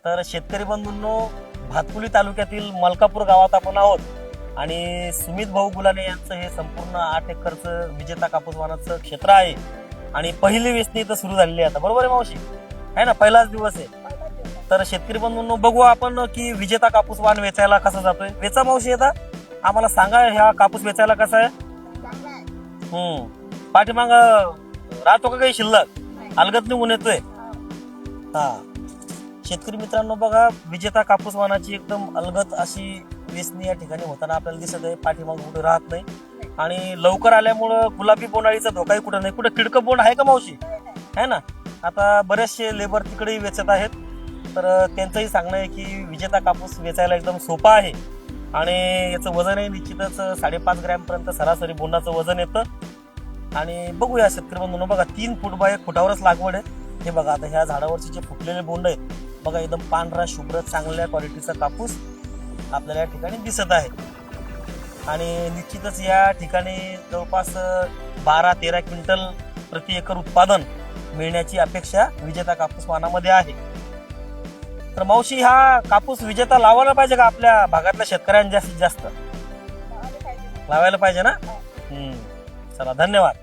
तर शेतकरी बंधूंनो, भातकुली तालुक्यातील मलकापूर गावात आपण आहोत आणि सुमित भाऊ गुलाने यांचं हे संपूर्ण 8 एकरचं विजेता कापूस वाणाचं क्षेत्र आहे आणि पहिली वेचणी इथं सुरू झालेली आहे आता. बरोबर आहे मावशी? आहे ना, पहिलाच दिवस आहे. तर शेतकरी बंधूंनो, बघू आपण की विजेता कापूस वाण वेचायला कसा जातोय. वेचा मावशी येता आम्हाला सांगा, ह्या कापूस वेचायला कसा आहे? पाठीमाग राहतो का काही शिल्लक? अलगत निघून येतोय. हा, शेतकरी मित्रांनो बघा, विजेता कापूस वाणाची एकदम अलगत अशी वेचणी या ठिकाणी होताना आपल्याला दिसत आहे. पाठीमाग कुठे राहत नाही आणि लवकर आल्यामुळं गुलाबी बोंडाळीचा धोकाही कुठं नाही. कुठं किडकं बोंड आहे का मावशी? आहे ना. आता बरेचसे लेबर तिकडेही वेचत आहेत. तर त्यांचंही सांगणं आहे की विजेता कापूस वेचायला एकदम सोपा आहे आणि याचं वजनही निश्चितच 5.5 ग्रॅम पर्यंत सरासरी बोंडाचं वजन येतं. आणि बघूया शेतकरी बंधूंनो, बघा 3 फूट बाय 1 फुटावरच लागवड आहे. हे बघा, आता ह्या झाडावरचे जे फुटलेले बोंड आहेत बघा, एकदम पांढरा शुभ्र चांगल्या क्वालिटीचा कापूस आपल्याला या ठिकाणी दिसत आहे. आणि निश्चितच या ठिकाणी जवळपास 12-13 क्विंटल प्रति एकर उत्पादन मिळण्याची अपेक्षा विजेता कापूस वाणामध्ये आहे. तर मावशी, हा कापूस विजेता लावायला पाहिजे का आपल्या भागातल्या शेतकऱ्यांनी जास्तीत जास्त? लावायला पाहिजे ना. चला, धन्यवाद.